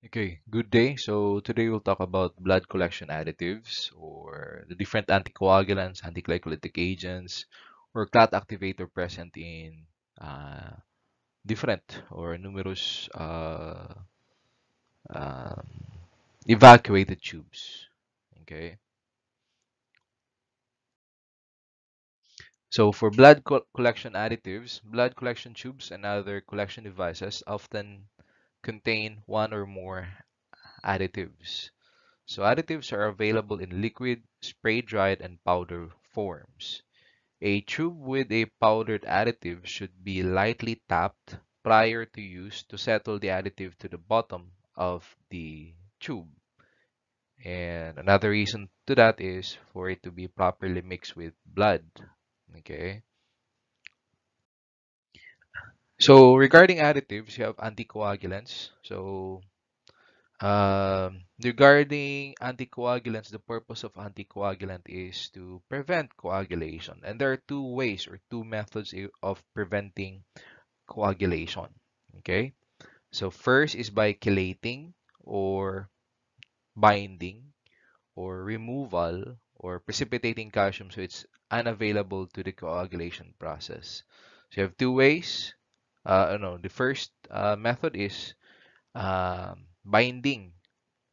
Okay, good day. So today we'll talk about blood collection additives or the different anticoagulants, antiglycolytic agents, or clot activator present in uh, different or numerous um, evacuated tubes. Okay, so for collection additives, blood collection tubes and other collection devices often contain one or more additives. So additives are available in liquid, spray-dried, and powder forms. A tube with a powdered additive should be lightly tapped prior to use to settle the additive to the bottom of the tube. And another reason to that is for it to be properly mixed with blood. Okay. So regarding additives, you have anticoagulants. So regarding anticoagulants, the purpose of anticoagulant is to prevent coagulation. And there are two ways or two methods of preventing coagulation. Okay, so first is by chelating or binding or removal or precipitating calcium so it's unavailable to the coagulation process. So you have two ways. No, the first method is binding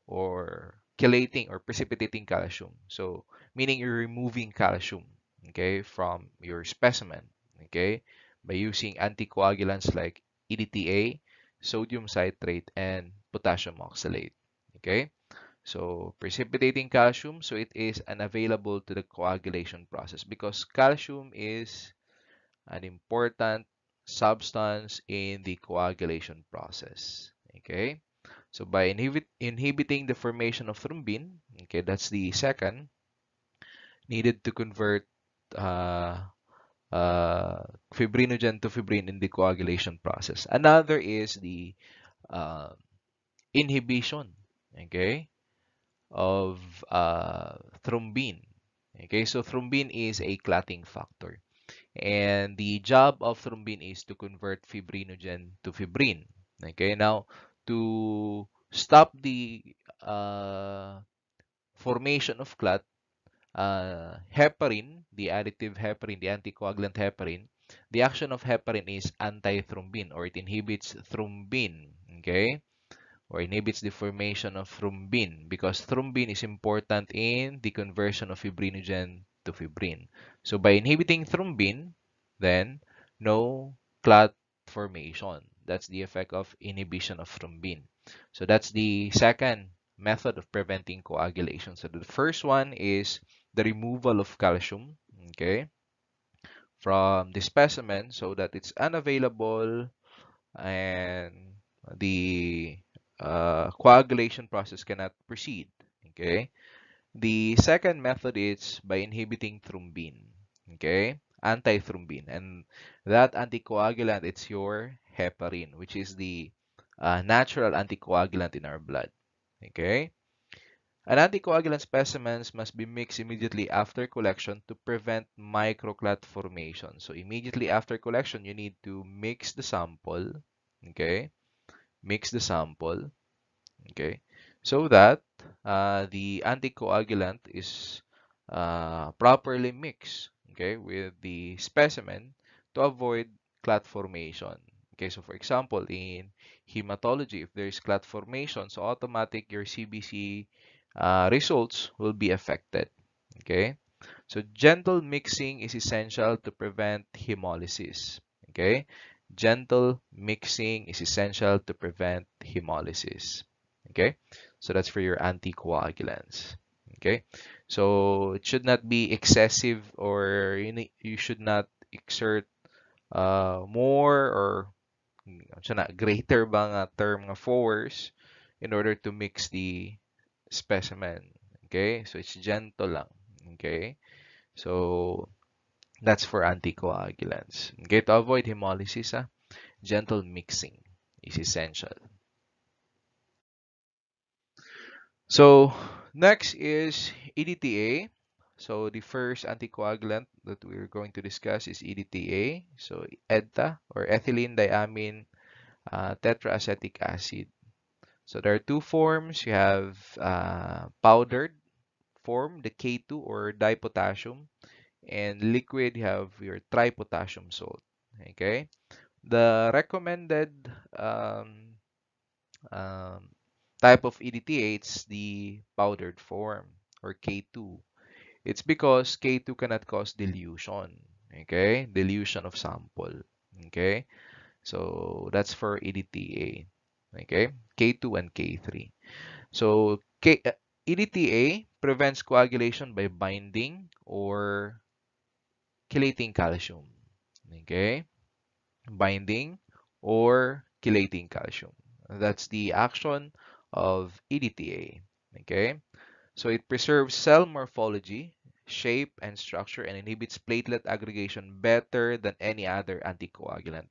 or chelating or precipitating calcium. So, meaning you're removing calcium, okay, from your specimen, okay, by using anticoagulants like EDTA, sodium citrate, and potassium oxalate, okay. So, precipitating calcium, so it is unavailable to the coagulation process because calcium is an important substance in the coagulation process, okay. So by inhibiting the formation of thrombin, okay, that's the second, needed to convert uh, uh, fibrinogen to fibrin in the coagulation process. Another is the uh, inhibition, okay, of thrombin. Okay, so thrombin is a clotting factor. And the job of thrombin is to convert fibrinogen to fibrin. Okay, now to stop the formation of clot, heparin, the additive heparin, the anticoagulant heparin, the action of heparin is antithrombin or it inhibits thrombin, okay, or inhibits the formation of thrombin because thrombin is important in the conversion of fibrinogen to fibrin. So by inhibiting thrombin, then no clot formation. That's the effect of inhibition of thrombin. So that's the second method of preventing coagulation. So the first one is the removal of calcium, okay, from the specimen so that it's unavailable and the coagulation process cannot proceed. Okay. The second method is by inhibiting thrombin. Okay. Antithrombin. And that anticoagulant, it's your heparin, which is the natural anticoagulant in our blood. Okay. An anticoagulant specimens must be mixed immediately after collection to prevent microclot formation. So immediately after collection, you need to mix the sample, okay? Mix the sample, okay? So that the anticoagulant is properly mixed, okay, with the specimen to avoid clot formation. Okay, so for example, in hematology, if there is clot formation, so automatic your CBC results will be affected. Okay, so gentle mixing is essential to prevent hemolysis. Okay, gentle mixing is essential to prevent hemolysis. Okay, so that's for your anticoagulants. Okay, so it should not be excessive or you should not exert more or siya na, greater ba nga term nga force in order to mix the specimen. Okay, so it's gentle lang. Okay, so that's for anticoagulants. Okay, to avoid hemolysis, gentle mixing is essential. So next is EDTA. So the first anticoagulant that we're going to discuss is EDTA. So Edta or ethylene diamine tetraacetic acid. So there are two forms. You have powdered form, the K2 or dipotassium, and liquid, you have your tripotassium salt. Okay. The recommended um, um, type of EDTA, it's the powdered form or K2. It's because K2 cannot cause dilution. Okay, dilution of sample. Okay, so that's for EDTA. Okay, K2 and K3. So EDTA prevents coagulation by binding or chelating calcium. Okay, binding or chelating calcium. That's the action of EDTA. Okay, so it preserves cell morphology, shape, and structure and inhibits platelet aggregation better than any other anticoagulant.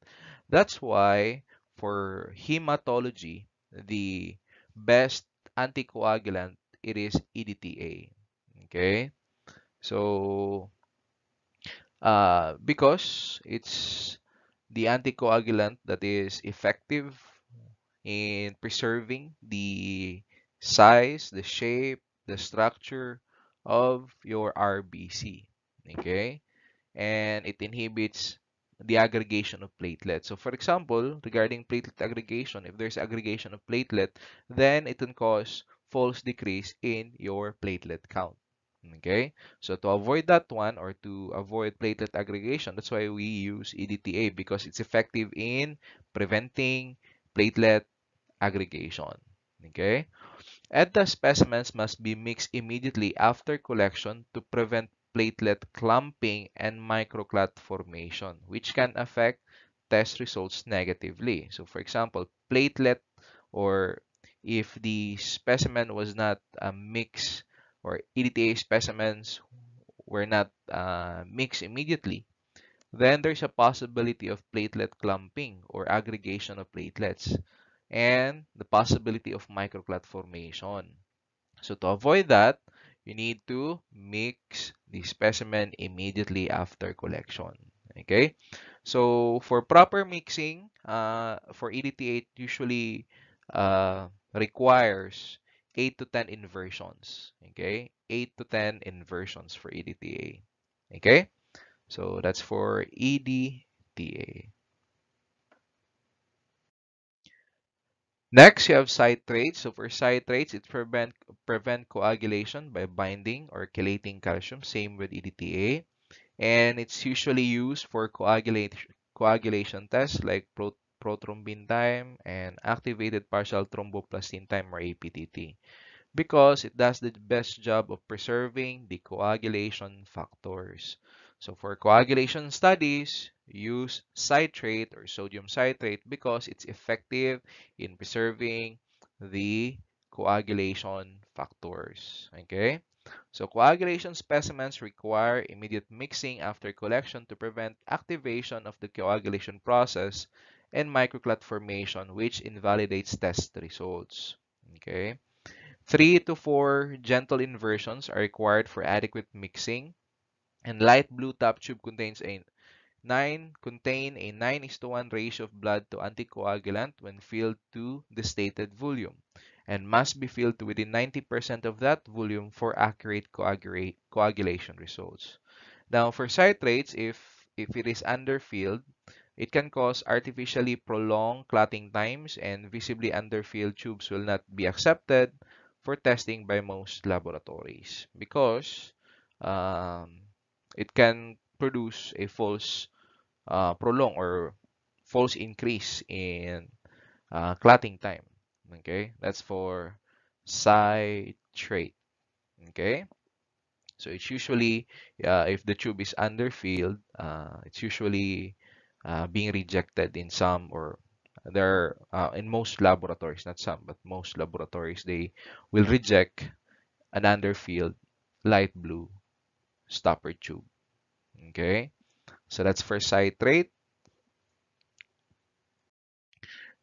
That's why for hematology, the best anticoagulant, it is EDTA. Okay, so because it's the anticoagulant that is effective in preserving the size, the shape, the structure of your RBC. Okay? And it inhibits the aggregation of platelets. So, for example, regarding platelet aggregation, if there's aggregation of platelet, then it can cause false decrease in your platelet count. Okay, so to avoid that one or to avoid platelet aggregation, that's why we use EDTA because it's effective in preventing platelet aggregation. Okay, Edta specimens must be mixed immediately after collection to prevent platelet clumping and microclot formation, which can affect test results negatively. So, for example, platelet or if the specimen was not mixed or EDTA specimens were not mixed immediately, then there's a possibility of platelet clumping or aggregation of platelets and the possibility of microclot formation. So to avoid that, you need to mix the specimen immediately after collection. Okay, so for proper mixing, for EDTA, it usually requires 8 to 10 inversions. Okay, 8 to 10 inversions for EDTA. Okay, so that's for EDTA. Next, you have citrates. So for citrates, it prevent coagulation by binding or chelating calcium. Same with EDTA. And it's usually used for coagulation tests like prothrombin time and activated partial thromboplastin time or APTT because it does the best job of preserving the coagulation factors. So for coagulation studies, use citrate or sodium citrate because it's effective in preserving the coagulation factors. Okay? So coagulation specimens require immediate mixing after collection to prevent activation of the coagulation process and microclot formation, which invalidates test results. Okay? 3 to 4 gentle inversions are required for adequate mixing, and light blue top tube contain a 9:1 ratio of blood to anticoagulant when filled to the stated volume and must be filled to within 90% of that volume for accurate coagulation results. Now, for citrates, if it is underfilled, it can cause artificially prolonged clotting times, and visibly underfilled tubes will not be accepted for testing by most laboratories because um, it can produce a false prolong or false increase in clotting time. Okay, that's for citrate. Okay, so it's usually if the tube is underfilled, it's usually being rejected in some or there in most laboratories, not some, but most laboratories, they will reject an underfilled light blue stopper tube. Okay, so that's for citrate.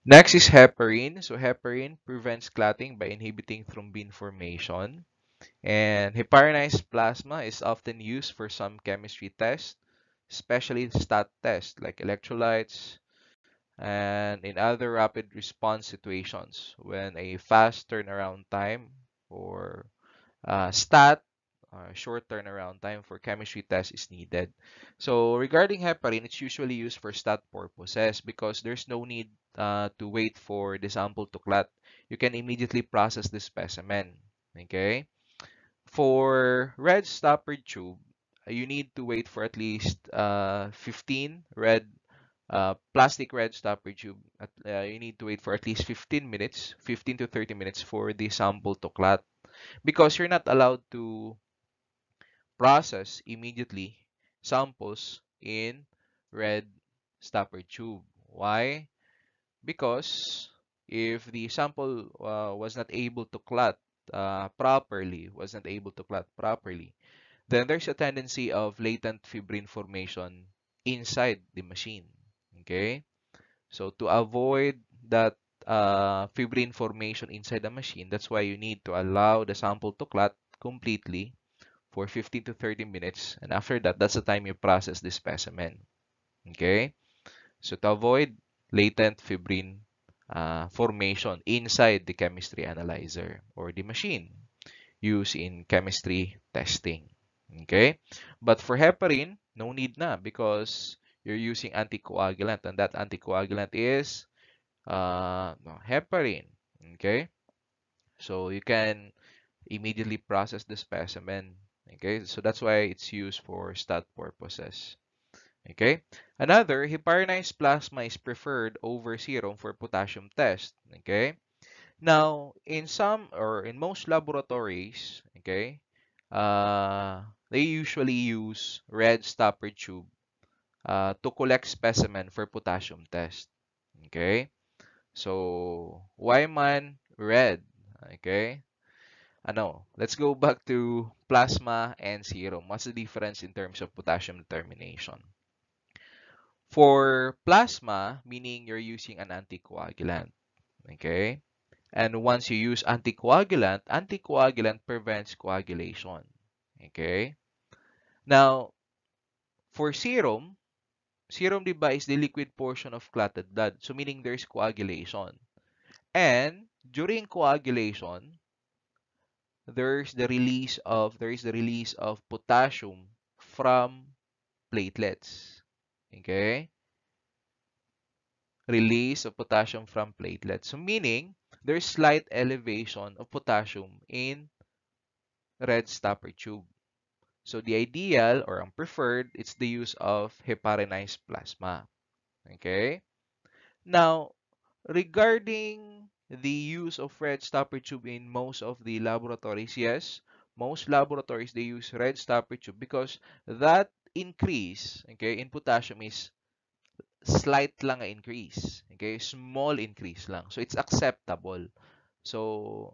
Next is heparin. So heparin prevents clotting by inhibiting thrombin formation. And heparinized plasma is often used for some chemistry tests, especially stat tests like electrolytes, and in other rapid response situations when a fast turnaround time or stat short turnaround time for chemistry test is needed. So regarding heparin, it's usually used for stat purposes because there's no need to wait for the sample to clot. You can immediately process the specimen. Okay. For red stopper tube, you need to wait for at least 15 red plastic red stopper tube. You need to wait for at least 15 minutes, 15 to 30 minutes for the sample to clot because you're not allowed to process immediately samples in red stopper tube. Why? Because if the sample was not able to clot properly, then there's a tendency of latent fibrin formation inside the machine. Okay? So to avoid that fibrin formation inside the machine, that's why you need to allow the sample to clot completely for 15 to 30 minutes. And after that, that's the time you process the specimen. Okay? So to avoid latent fibrin formation inside the chemistry analyzer or the machine used in chemistry testing. Okay? But for heparin, no need na because you're using anticoagulant and that anticoagulant is heparin. Okay? So you can immediately process the specimen. Okay, so that's why it's used for stat purposes. Okay, another heparinized plasma is preferred over serum for potassium test. Okay, now in some or in most laboratories, okay, they usually use red stopper tube to collect specimen for potassium test. Okay, so why man red? Okay, let's go back to plasma and serum. What's the difference in terms of potassium determination? For plasma, meaning you're using an anticoagulant, okay? And once you use anticoagulant prevents coagulation, okay? Now, for serum diba is the liquid portion of clotted blood, so meaning there's coagulation. And during coagulation, there is the release of potassium from platelets. Okay? Release of potassium from platelets. So meaning there's slight elevation of potassium in red stopper tube. So the ideal or ang preferred, it's the use of heparinized plasma. Okay? Now, regarding the use of red stopper tube in most of the laboratories, yes, most laboratories they use red stopper tube because that increase, okay, in potassium is slight lang ang increase, okay, small increase lang. So it's acceptable. So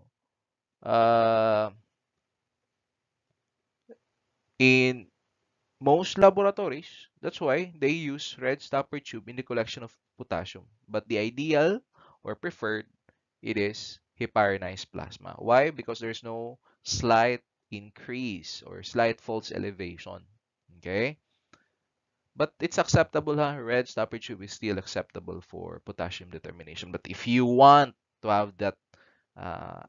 in most laboratories, that's why they use red stopper tube in the collection of potassium. But the ideal or preferred, it is heparinized plasma. Why? Because there's no slight increase or slight false elevation. Okay? But it's acceptable, ha? Red stopper tube is still acceptable for potassium determination. But if you want to have that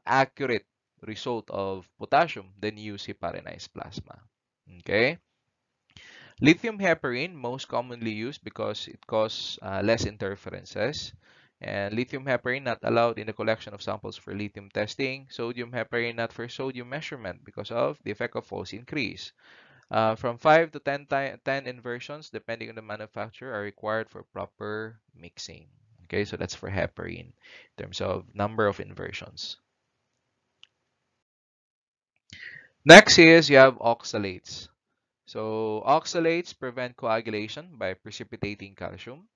accurate result of potassium, then use heparinized plasma. Okay? Lithium heparin, most commonly used because it causes less interferences. And lithium heparin not allowed in the collection of samples for lithium testing. Sodium heparin not for sodium measurement because of the effect of false increase. From 5 to 10 inversions, depending on the manufacturer, are required for proper mixing. Okay, so that's for heparin in terms of number of inversions. Next is you have oxalates. So oxalates prevent coagulation by precipitating calcium.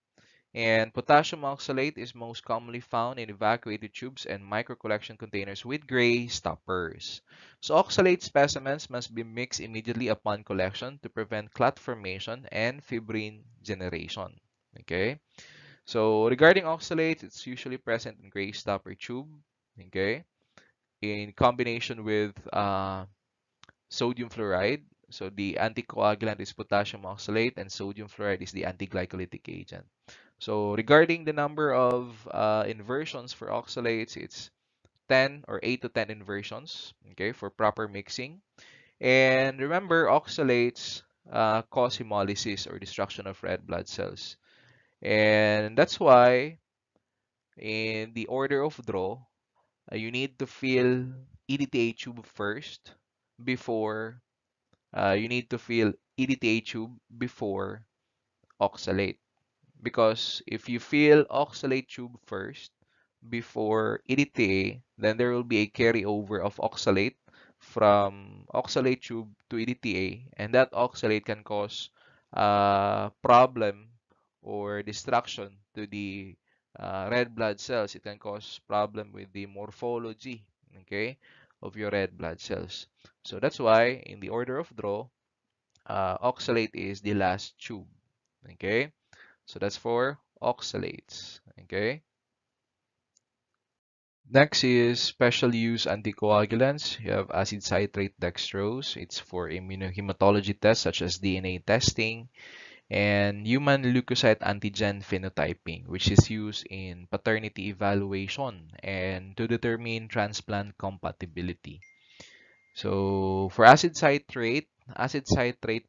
And potassium oxalate is most commonly found in evacuated tubes and microcollection containers with gray stoppers. So oxalate specimens must be mixed immediately upon collection to prevent clot formation and fibrin generation. Okay. So regarding oxalates, it's usually present in gray stopper tube. Okay. In combination with sodium fluoride. So the anticoagulant is potassium oxalate and sodium fluoride is the antiglycolytic agent. So regarding the number of inversions for oxalates, it's 10 or 8 to 10 inversions, okay, for proper mixing. And remember, oxalates cause hemolysis or destruction of red blood cells. And that's why in the order of draw, you need to fill EDTA tube first before you need to fill EDTA tube before oxalate. Because if you fill oxalate tube first before EDTA, then there will be a carryover of oxalate from oxalate tube to EDTA, and that oxalate can cause problem or destruction to the red blood cells. It can cause problem with the morphology, okay, of your red blood cells. So that's why in the order of draw, oxalate is the last tube, okay. So that's for oxalates, okay? Next is special use anticoagulants. You have acid citrate dextrose. It's for immunohematology tests such as DNA testing and human leukocyte antigen phenotyping, which is used in paternity evaluation and to determine transplant compatibility. So for acid citrate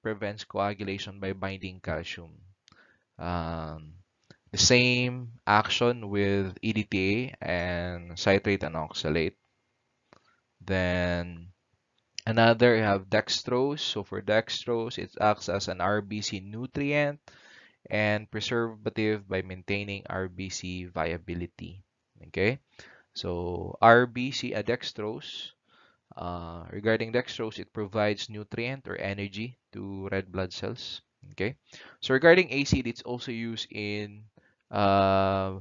prevents coagulation by binding calcium. Um, the same action with EDTA and citrate and oxalate. Then another, you have dextrose. So for dextrose, it acts as an RBC nutrient and preservative by maintaining RBC viability. Okay, so RBC dextrose. Regarding dextrose, it provides nutrient or energy to red blood cells. Okay, so regarding ACID, it's also used in uh,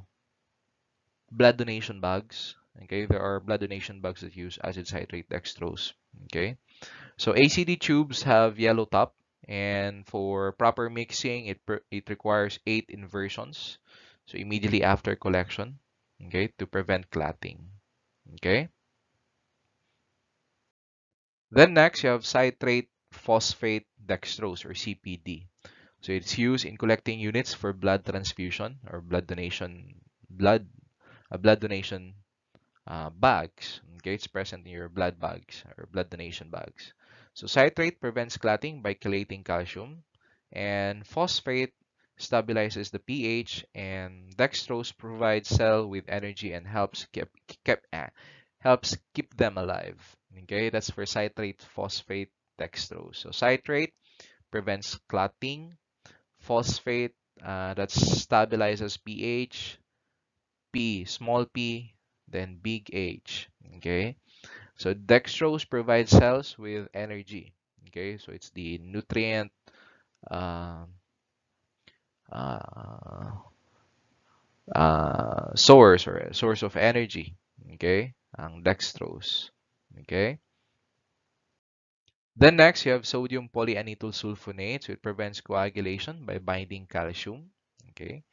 blood donation bags. Okay, there are blood donation bags that use acid citrate dextrose. Okay, so ACD tubes have yellow top, and for proper mixing, it requires 8 inversions. So immediately after collection, okay, to prevent clotting. Okay. Then next, you have citrate phosphate dextrose or CPD. So it's used in collecting units for blood transfusion or blood blood donation bags. Okay, it's present in your blood bags or blood donation bags. So citrate prevents clotting by chelating calcium, and phosphate stabilizes the pH, and dextrose provides cell with energy and helps keep them alive. Okay, that's for citrate, phosphate, dextrose. So citrate prevents clotting, phosphate that stabilizes pH, small p, then big H. Okay, so dextrose provides cells with energy. Okay, so it's the nutrient uh, uh, source or a source of energy. Okay, ang dextrose. Okay. Then next, you have sodium polyanitol sulfonate. So it prevents coagulation by binding calcium. Okay.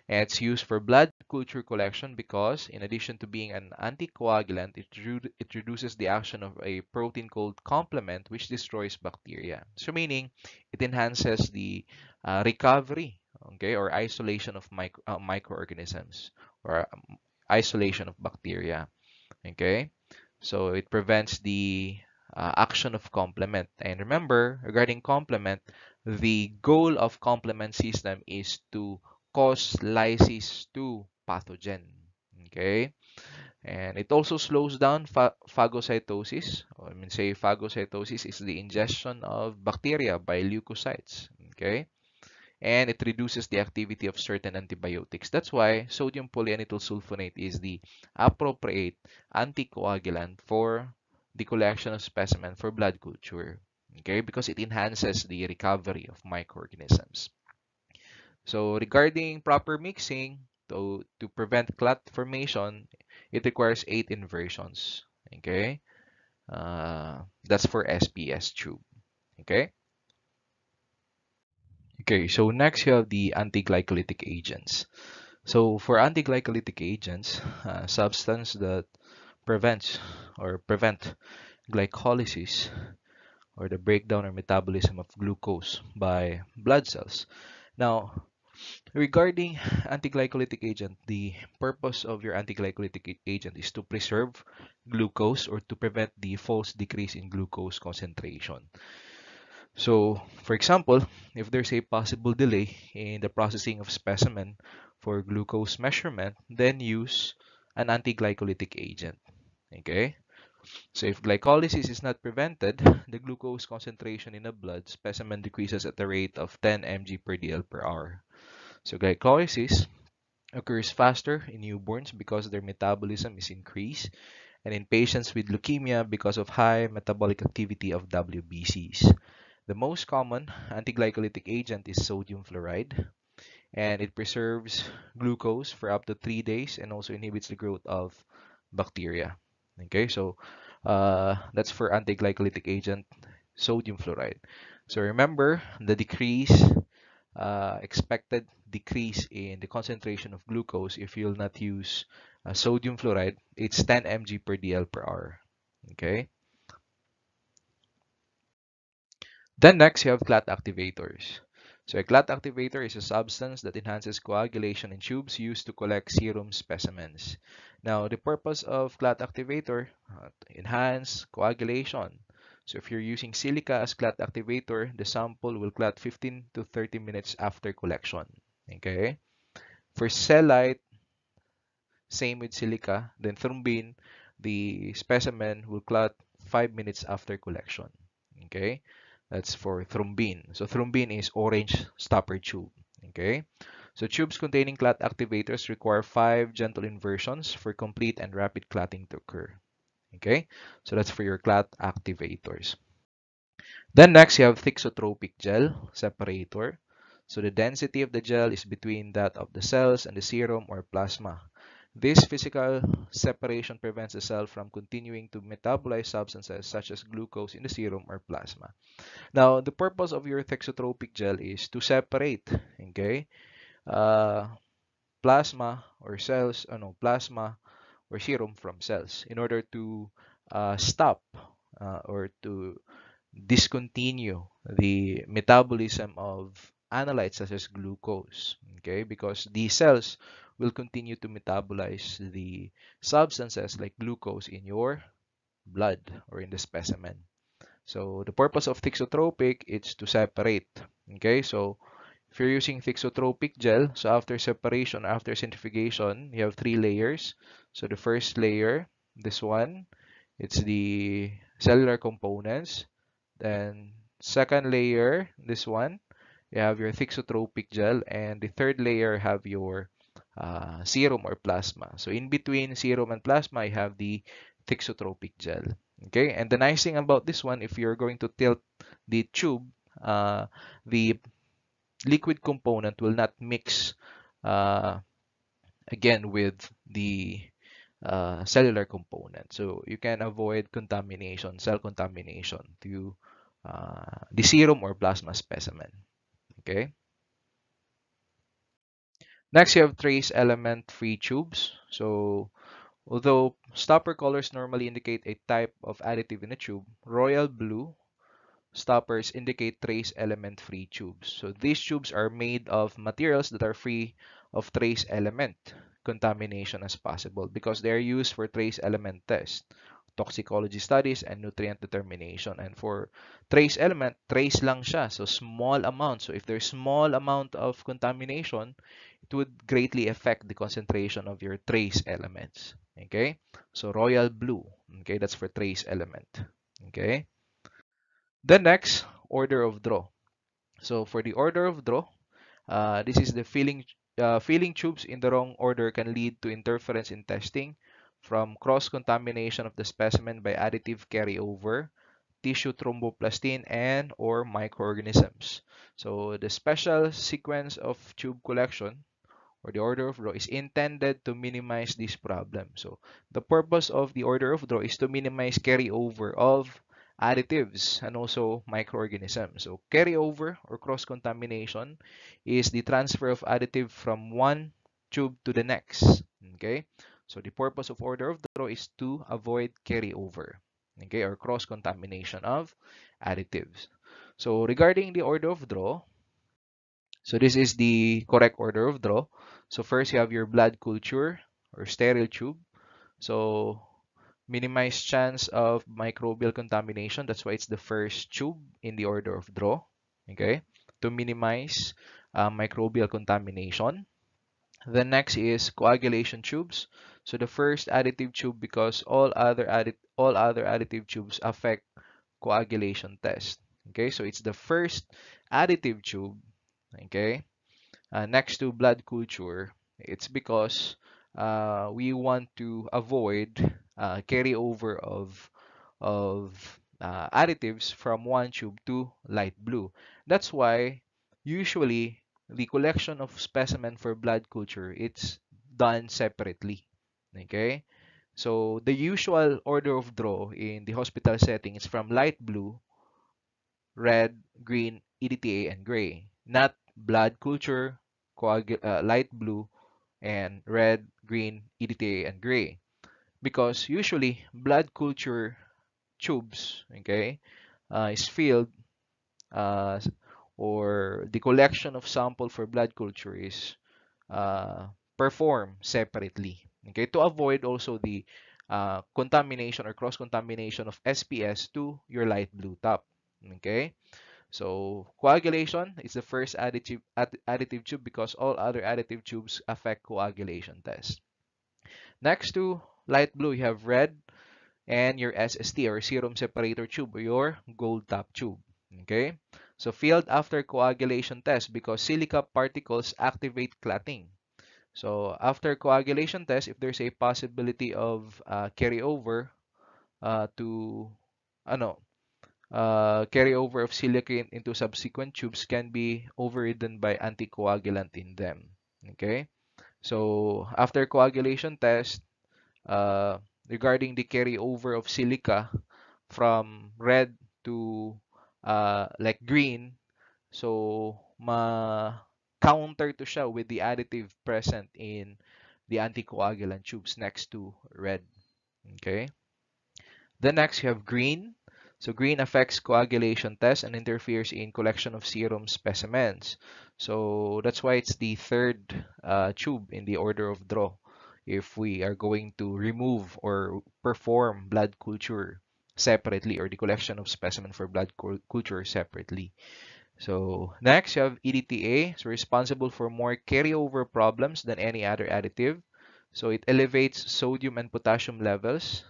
And it's used for blood culture collection because, in addition to being an anticoagulant, it reduces the action of a protein called complement, which destroys bacteria. So, meaning it enhances the recovery, okay, or isolation of microorganisms or isolation of bacteria. Okay, so it prevents the action of complement. And remember, regarding complement, the goal of complement system is to cause lysis to pathogen. Okay, and it also slows down phagocytosis. Or I mean, say phagocytosis is the ingestion of bacteria by leukocytes. Okay, and it reduces the activity of certain antibiotics. That's why sodium polyanitol sulfonate is the appropriate anticoagulant for the collection of specimen for blood culture. Okay, because it enhances the recovery of microorganisms. So regarding proper mixing, to prevent clot formation, it requires 8 inversions. Okay, that's for SPS tube. Okay. Okay, so next you have the antiglycolytic agents. So for antiglycolytic agents, substance that prevent glycolysis or the breakdown or metabolism of glucose by blood cells. Now, Regarding antiglycolytic agent, the purpose of your antiglycolytic agent is to preserve glucose or to prevent the false decrease in glucose concentration. So, for example, if there's a possible delay in the processing of specimen for glucose measurement, then use an antiglycolytic agent. Okay? So if glycolysis is not prevented, the glucose concentration in the blood specimen decreases at the rate of 10 mg per dl per hour. So glycolysis occurs faster in newborns because their metabolism is increased, and in patients with leukemia because of high metabolic activity of WBCs. The most common antiglycolytic agent is sodium fluoride, and it preserves glucose for up to 3 days and also inhibits the growth of bacteria. Okay, so that's for antiglycolytic agent, sodium fluoride. So remember the expected decrease in the concentration of glucose if you'll not use sodium fluoride. It's 10 mg per dl per hour. Okay. Then next, you have clot activators. So a clot activator is a substance that enhances coagulation in tubes used to collect serum specimens. Now, the purpose of clot activator, to enhance coagulation. So if you're using silica as clot activator, the sample will clot 15 to 30 minutes after collection. Okay. For cellite, same with silica. Then thrombin, the specimen will clot 5 minutes after collection. Okay, that's for thrombin. So thrombin is orange stopper tube. Okay, so tubes containing clot activators require 5 gentle inversions for complete and rapid clotting to occur. Okay, so that's for your clot activators. Then next, you have Thixotropic Gel Separator. So the density of the gel is between that of the cells and the serum or plasma. This physical separation prevents the cell from continuing to metabolize substances such as glucose in the serum or plasma. Now, the purpose of your thixotropic gel is to separate, okay, uh, plasma or cells, plasma or serum from cells in order to stop or to discontinue the metabolism of analytes such as glucose, okay, because these cells will continue to metabolize the substances like glucose in your blood or in the specimen. So the purpose of thixotropic is to separate. Okay, so if you're using thixotropic gel, so after separation, after centrifugation, you have 3 layers. So the first layer, this one, it's the cellular components. Then second layer, this one, you have your thixotropic gel, and the third layer have your serum or plasma. So in between serum and plasma, you have the thixotropic gel. Okay, and the nice thing about this one, if you're going to tilt the tube, the liquid component will not mix uh, again with the cellular component. So you can avoid contamination, cell contamination to the serum or plasma specimen. Okay. Next, you have trace element free tubes. So although stopper colors normally indicate a type of additive in a tube, royal blue stoppers indicate trace element free tubes. So these tubes are made of materials that are free of trace element contamination as possible because they are used for trace element tests, toxicology studies, and nutrient determination. And for trace element, trace lang siya, so small amount. So if there's small amount of contamination, it would greatly affect the concentration of your trace elements. Okay, so royal blue. Okay, that's for trace element. Okay. The next, order of draw. So for the order of draw, this is the filling tubes in the wrong order can lead to interference in testing from cross-contamination of the specimen by additive carryover, tissue thromboplastin, and or microorganisms. So the special sequence of tube collection or the order of draw is intended to minimize this problem. So the purpose of the order of draw is to minimize carryover of additives and also microorganisms. So carryover or cross-contamination is the transfer of additive from one tube to the next. Okay, so the purpose of order of draw is to avoid carryover, okay, or cross-contamination of additives. So regarding the order of draw, So this is the correct order of draw. So first you have your blood culture or sterile tube. So minimize chance of microbial contamination. That's why it's the first tube in the order of draw. Okay, to minimize microbial contamination. The next is coagulation tubes. So the first additive tube because all other additive tubes affect coagulation test. Okay, so it's the first additive tube. Okay, next to blood culture, it's because we want to avoid carryover of additives from one tube to light blue. That's why usually the collection of specimen for blood culture it's done separately. Okay, so the usual order of draw in the hospital setting is from light blue, red, green, EDTA, and gray, not blood culture, light blue, and red, green, EDTA, and gray. Because usually blood culture tubes, okay, is filled uh, or the collection of sample for blood culture is uh, performed separately, okay, to avoid also the contamination or cross-contamination of SPS to your light blue top, okay. So coagulation is the first additive tube because all other additive tubes affect coagulation test. Next to light blue, you have red and your SST or serum separator tube or your gold top tube. Okay, so filled after coagulation test because silica particles activate clotting. So after coagulation test, if there's a possibility of carryover to ano carryover of silicate into subsequent tubes can be overridden by anticoagulant in them. Okay, so after coagulation test, uh, regarding the carryover of silica from red to like green, so ma-counter to siya with the additive present in the anticoagulant tubes next to red. Okay. Then next you have green. So green affects coagulation test and interferes in collection of serum specimens. So that's why it's the third tube in the order of draw if we are going to remove or perform blood culture separately or the collection of specimen for blood culture separately. So next you have EDTA, so responsible for more carryover problems than any other additive. So it elevates sodium and potassium levels,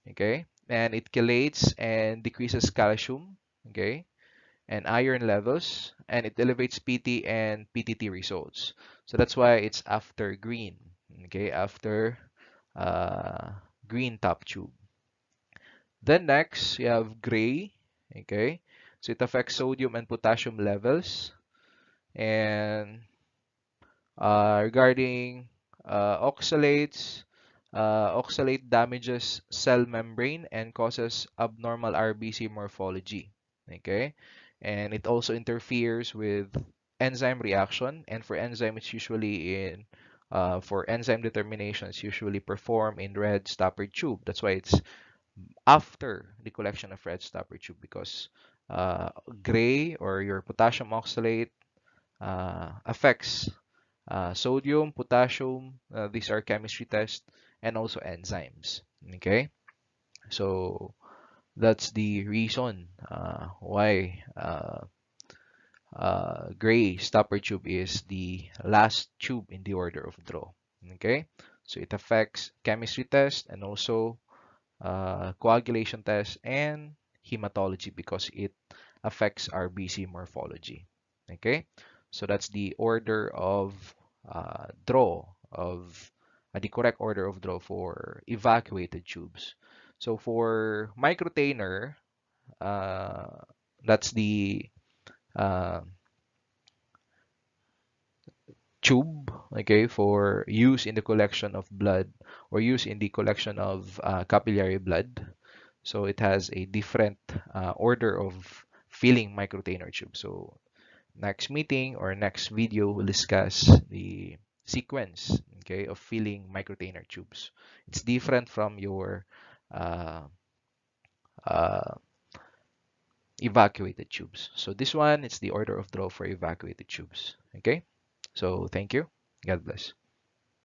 okay, and it chelates and decreases calcium, okay, and iron levels, and it elevates PT and PTT results. So that's why it's after green, okay, after uh, green top tube. Then next, you have gray, okay, so it affects sodium and potassium levels, and regarding oxalates, oxalate damages cell membrane and causes abnormal RBC morphology. Okay, and it also interferes with enzyme reaction. And for enzyme, it's usually in for enzyme determination, it's usually performed in red stopper tube. That's why it's after the collection of red stopper tube because gray or your potassium oxalate affects sodium, potassium, these are chemistry tests, and also enzymes. Okay, so that's the reason why gray stopper tube is the last tube in the order of draw. Okay, so it affects chemistry test and also coagulation test and hematology because it affects RBC morphology. Okay, so that's the order of draw of the correct order of draw for evacuated tubes. So for microtainer, that's the uh, tube, okay, for use in the collection of blood or use in the collection of capillary blood. So it has a different order of filling microtainer tube. So next meeting or next video, we'll discuss the sequence, okay, of filling microtainer tubes. It's different from your uh, uh, evacuated tubes. So this one, it's the order of draw for evacuated tubes. Okay? So thank you. God bless.